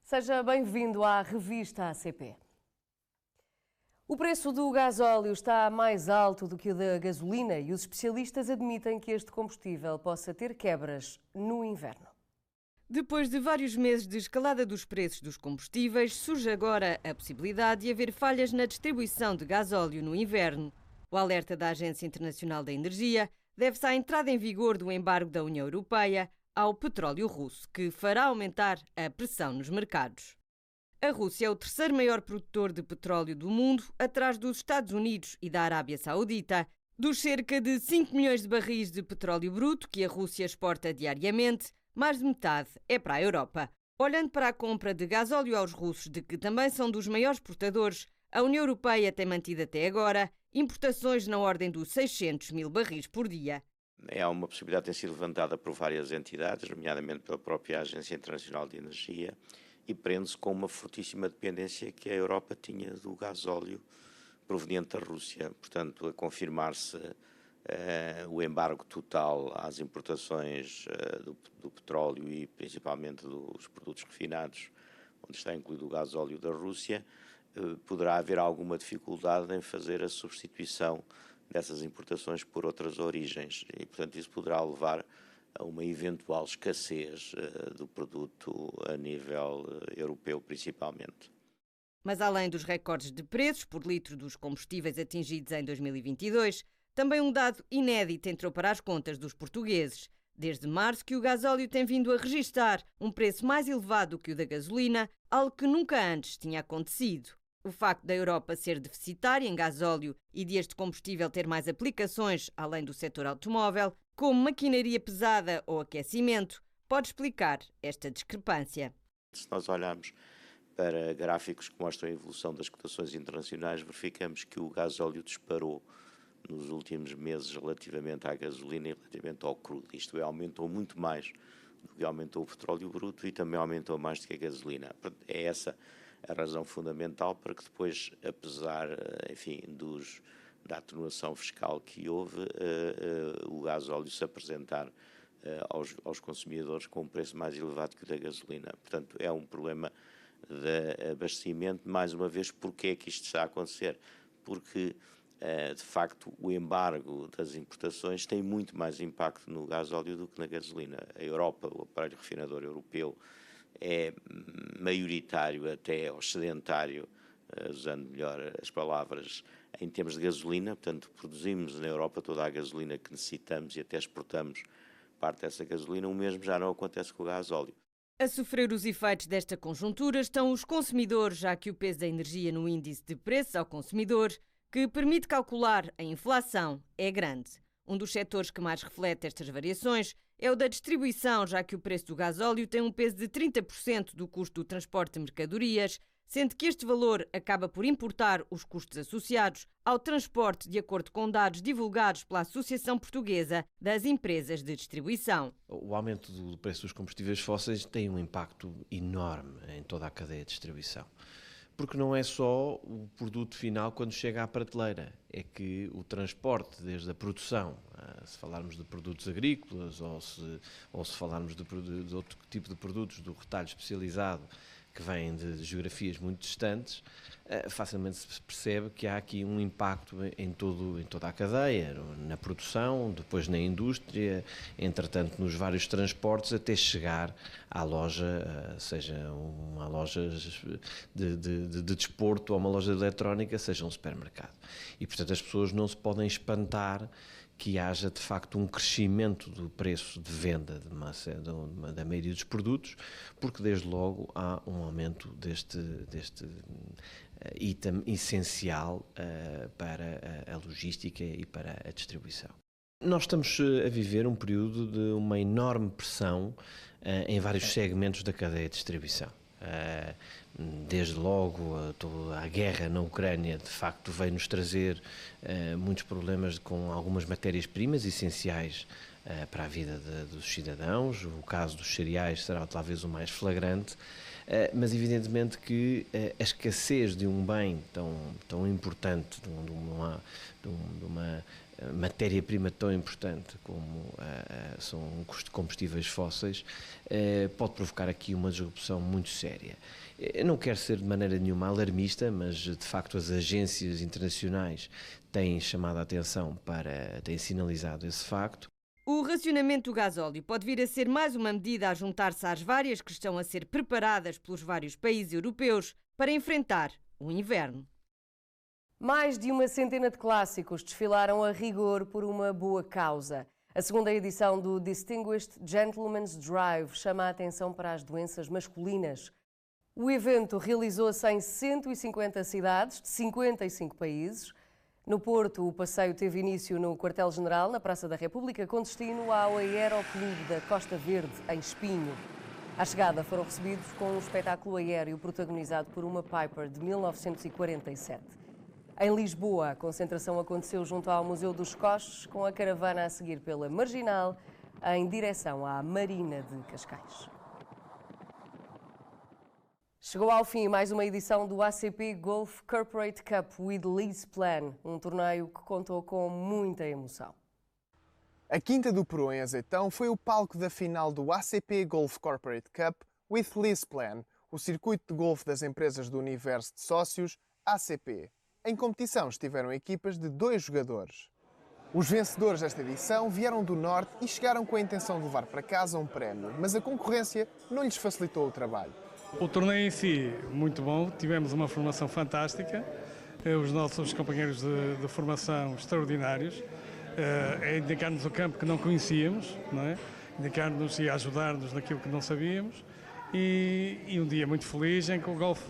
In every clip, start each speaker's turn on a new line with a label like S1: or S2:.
S1: Seja bem-vindo à revista ACP. O preço do gasóleo está mais alto do que o da gasolina e os especialistas admitem que este combustível possa ter quebras no inverno.
S2: Depois de vários meses de escalada dos preços dos combustíveis, surge agora a possibilidade de haver falhas na distribuição de gasóleo no inverno. O alerta da Agência Internacional da Energia deve-se à entrada em vigor do embargo da União Europeia ao petróleo russo, que fará aumentar a pressão nos mercados. A Rússia é o terceiro maior produtor de petróleo do mundo, atrás dos Estados Unidos e da Arábia Saudita. Dos cerca de 5 milhões de barris de petróleo bruto que a Rússia exporta diariamente, mais de metade é para a Europa. Olhando para a compra de gasóleo aos russos, de que também são dos maiores exportadores, a União Europeia tem mantido até agora importações na ordem dos 600 mil barris por dia.
S3: É uma possibilidade que tem sido levantada por várias entidades, nomeadamente pela própria Agência Internacional de Energia, e prende-se com uma fortíssima dependência que a Europa tinha do gasóleo proveniente da Rússia. Portanto, a confirmar-se o embargo total às importações do petróleo e principalmente dos produtos refinados, onde está incluído o gasóleo da Rússia, poderá haver alguma dificuldade em fazer a substituição dessas importações por outras origens e, portanto, isso poderá levar a uma eventual escassez do produto a nível europeu, principalmente.
S2: Mas além dos recordes de preços por litro dos combustíveis atingidos em 2022, também um dado inédito entrou para as contas dos portugueses. Desde março que o gasóleo tem vindo a registrar um preço mais elevado que o da gasolina, algo que nunca antes tinha acontecido. O facto da Europa ser deficitária em gasóleo e de este combustível ter mais aplicações, além do setor automóvel, como maquinaria pesada ou aquecimento, pode explicar esta discrepância.
S3: Se nós olharmos para gráficos que mostram a evolução das cotações internacionais, verificamos que o gasóleo disparou nos últimos meses relativamente à gasolina e relativamente ao crudo. Isto é, aumentou muito mais do que aumentou o petróleo bruto e também aumentou mais do que a gasolina. É essa a razão fundamental para que depois, apesar, enfim, da atenuação fiscal que houve, o gasóleo se apresentar aos consumidores com um preço mais elevado que o da gasolina. Portanto, é um problema de abastecimento. Mais uma vez, porquê é que isto está a acontecer? Porque, de facto, o embargo das importações tem muito mais impacto no gasóleo do que na gasolina. A Europa, o aparelho refinador europeu, é maioritário até ou sedentário, usando melhor as palavras, em termos de gasolina. Portanto, produzimos na Europa toda a gasolina que necessitamos e até exportamos parte dessa gasolina. O mesmo já não acontece com o gasóleo.
S2: A sofrer os efeitos desta conjuntura estão os consumidores, já que o peso da energia no índice de preços ao consumidor, que permite calcular a inflação, é grande. Um dos setores que mais reflete estas variações é o da distribuição, já que o preço do gasóleo tem um peso de 30% do custo do transporte de mercadorias, sendo que este valor acaba por importar os custos associados ao transporte, de acordo com dados divulgados pela Associação Portuguesa das Empresas de Distribuição.
S4: O aumento do preço dos combustíveis fósseis tem um impacto enorme em toda a cadeia de distribuição. Porque não é só o produto final quando chega à prateleira, é que o transporte desde a produção, se falarmos de produtos agrícolas ou se falarmos de outro tipo de produtos, do retalho especializado, que vêm de geografias muito distantes, facilmente se percebe que há aqui um impacto em toda a cadeia, na produção, depois na indústria, entretanto nos vários transportes, até chegar à loja, seja uma loja de desporto ou uma loja de eletrónica, seja um supermercado. E, portanto, as pessoas não se podem espantar que haja, de facto, um crescimento do preço de venda da maioria dos produtos, porque, desde logo, há um aumento deste item essencial para a logística e para a distribuição. Nós estamos a viver um período de uma enorme pressão em vários segmentos da cadeia de distribuição. Desde logo a guerra na Ucrânia, de facto, veio-nos trazer muitos problemas com algumas matérias-primas essenciais para a vida dos cidadãos. O caso dos cereais será talvez o mais flagrante, mas evidentemente que a escassez de um bem tão importante, de uma matéria-prima tão importante como são combustíveis fósseis, pode provocar aqui uma disrupção muito séria. Eu não quero ser de maneira nenhuma alarmista, mas de facto as agências internacionais têm chamado a atenção têm sinalizado esse facto.
S2: O racionamento do gasóleo pode vir a ser mais uma medida a juntar-se às várias que estão a ser preparadas pelos vários países europeus para enfrentar o inverno.
S1: Mais de uma centena de clássicos desfilaram a rigor por uma boa causa. A segunda edição do Distinguished Gentleman's Drive chama a atenção para as doenças masculinas. O evento realizou-se em 150 cidades de 55 países. No Porto, o passeio teve início no Quartel-General, na Praça da República, com destino ao Aeroclube da Costa Verde, em Espinho. À chegada foram recebidos com um espetáculo aéreo protagonizado por uma Piper de 1947. Em Lisboa, a concentração aconteceu junto ao Museu dos Coches, com a caravana a seguir pela Marginal, em direção à Marina de Cascais. Chegou ao fim mais uma edição do ACP Golf Corporate Cup with LeasePlan, um torneio que contou com muita emoção.
S5: A Quinta do Peru, em Azeitão, foi o palco da final do ACP Golf Corporate Cup with LeasePlan, o circuito de golfe das empresas do universo de sócios ACP. Em competição estiveram equipas de 2 jogadores. Os vencedores desta edição vieram do Norte e chegaram com a intenção de levar para casa um prémio, mas a concorrência não lhes facilitou o trabalho.
S6: O torneio em si, muito bom, tivemos uma formação fantástica, os nossos companheiros de formação extraordinários, a indicar-nos o campo que não conhecíamos, não é? Indicar-nos e ajudar-nos naquilo que não sabíamos, e um dia muito feliz em que o golfe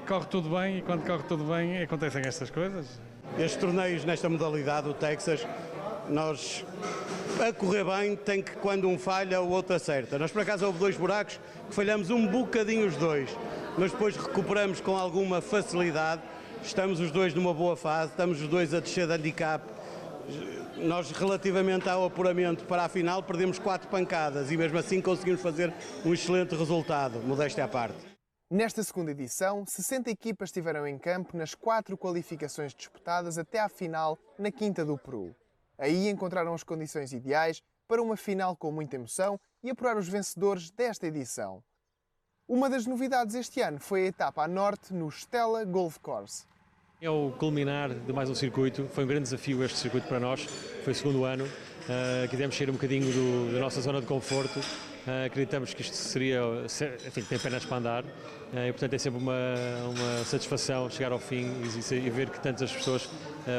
S6: corre tudo bem, e quando corre tudo bem acontecem estas coisas.
S7: Estes torneios nesta modalidade, o Texas, nós a correr bem tem que quando um falha o outro acerta. Nós por acaso houve 2 buracos que falhamos um bocadinho os dois, mas depois recuperamos com alguma facilidade, estamos os dois numa boa fase, estamos os dois a descer de handicap. Nós relativamente ao apuramento para a final perdemos 4 pancadas e mesmo assim conseguimos fazer um excelente resultado, modéstia à parte.
S5: Nesta segunda edição, 60 equipas estiveram em campo nas 4 qualificações disputadas até à final na Quinta do Peru. Aí encontraram as condições ideais para uma final com muita emoção e apurar os vencedores desta edição. Uma das novidades este ano foi a etapa a norte no Stella Golf Course.
S8: É o culminar de mais um circuito, foi um grande desafio este circuito para nós, foi o segundo ano, quisemos sair um bocadinho da nossa zona de conforto, acreditamos que isto seria, enfim, tem pernas para andar, e portanto é sempre uma satisfação chegar ao fim e ver que tantas pessoas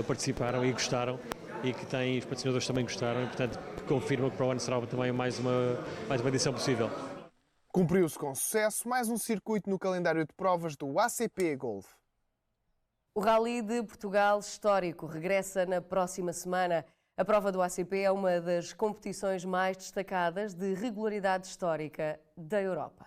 S8: participaram e gostaram, e que os patrocinadores também gostaram, e portanto confirma que para o ano será também mais uma edição possível.
S5: Cumpriu-se com sucesso mais um circuito no calendário de provas do ACP Golf.
S1: O Rally de Portugal Histórico regressa na próxima semana. A prova do ACP é uma das competições mais destacadas de regularidade histórica da Europa.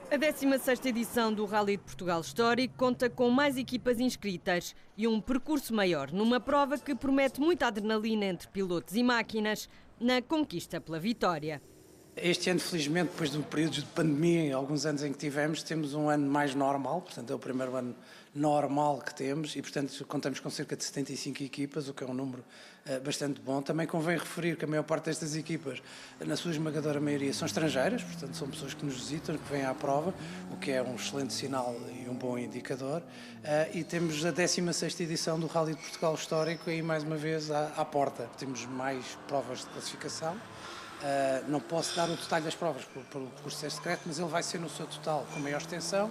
S2: A 16ª edição do Rally de Portugal Histórico conta com mais equipas inscritas e um percurso maior, numa prova que promete muita adrenalina entre pilotos e máquinas na conquista pela vitória.
S9: Este ano, felizmente, depois do período de pandemia, em alguns anos em que tivemos, temos um ano mais normal, portanto é o primeiro ano normal que temos e, portanto, contamos com cerca de 75 equipas, o que é um número bastante bom. Também convém referir que a maior parte destas equipas, na sua esmagadora maioria, são estrangeiras, portanto são pessoas que nos visitam, que vêm à prova, o que é um excelente sinal e um bom indicador. E temos a 16ª edição do Rally de Portugal Histórico aí mais uma vez à porta. Temos mais provas de classificação. Não posso dar o detalhe das provas pelo curso ser secreto, mas ele vai ser no seu total com maior extensão,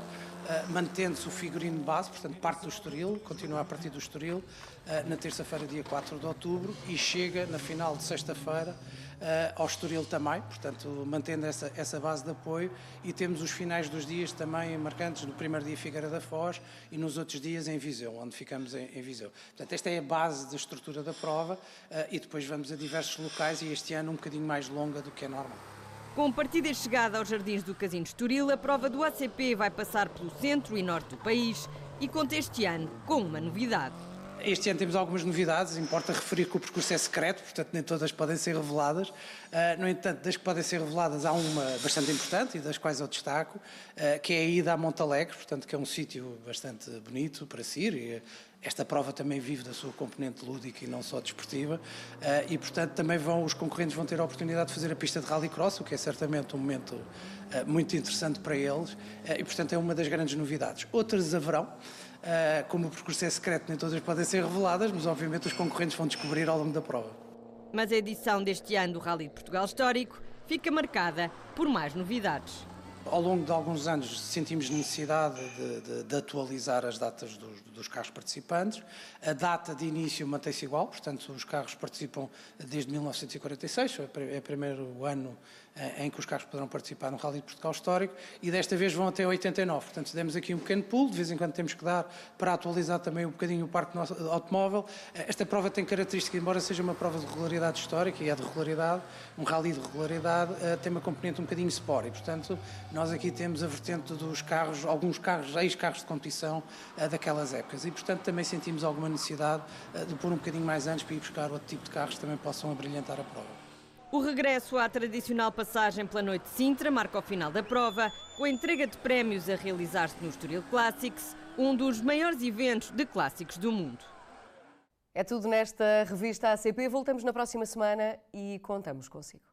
S9: mantendo-se o figurino de base, portanto parte do Estoril, continua a partir do Estoril, na terça-feira, dia 4 de outubro, e chega na final de sexta-feira ao Estoril também, portanto mantendo essa base de apoio, e temos os finais dos dias também marcantes, no primeiro dia Figueira da Foz e nos outros dias em Viseu, onde ficamos em Viseu. Portanto, esta é a base da estrutura da prova e depois vamos a diversos locais e este ano um bocadinho mais longa do que é normal.
S2: Com partida e chegada aos Jardins do Casino Estoril, a prova do ACP vai passar pelo centro e norte do país e conta este ano com uma novidade.
S9: Este ano temos algumas novidades, importa referir que o percurso é secreto, portanto nem todas podem ser reveladas. No entanto, das que podem ser reveladas há uma bastante importante e das quais eu destaco, que é a ida a Montalegre, portanto que é um sítio bastante bonito para se ir esta prova também vive da sua componente lúdica e não só desportiva, e portanto também os concorrentes vão ter a oportunidade de fazer a pista de rallycross, o que é certamente um momento muito interessante para eles, e portanto é uma das grandes novidades. Outras haverão, como o percurso é secreto, nem todas podem ser reveladas, mas obviamente os concorrentes vão descobrir ao longo da prova.
S2: Mas a edição deste ano do Rally de Portugal Histórico fica marcada por mais novidades.
S9: Ao longo de alguns anos sentimos necessidade de atualizar as datas dos carros participantes. A data de início mantém-se igual, portanto os carros participam desde 1946, é o primeiro ano em que os carros poderão participar no Rally de Portugal Histórico, e desta vez vão até 89, portanto demos aqui um pequeno pulo, de vez em quando temos que dar para atualizar também um bocadinho o parque automóvel. Esta prova tem característica, embora seja uma prova de regularidade histórica, e é de regularidade, um Rally de regularidade, tem uma componente um bocadinho sport, e portanto nós aqui temos a vertente dos carros, alguns carros, ex-carros de competição daquelas épocas, e portanto também sentimos alguma necessidade de pôr um bocadinho mais anos para ir buscar outro tipo de carros que também possam abrilhantar a prova.
S2: O regresso à tradicional passagem pela noite de Sintra marca o final da prova, com a entrega de prémios a realizar-se no Estoril Classics, um dos maiores eventos de clássicos do mundo.
S1: É tudo nesta revista ACP. Voltamos na próxima semana e contamos consigo.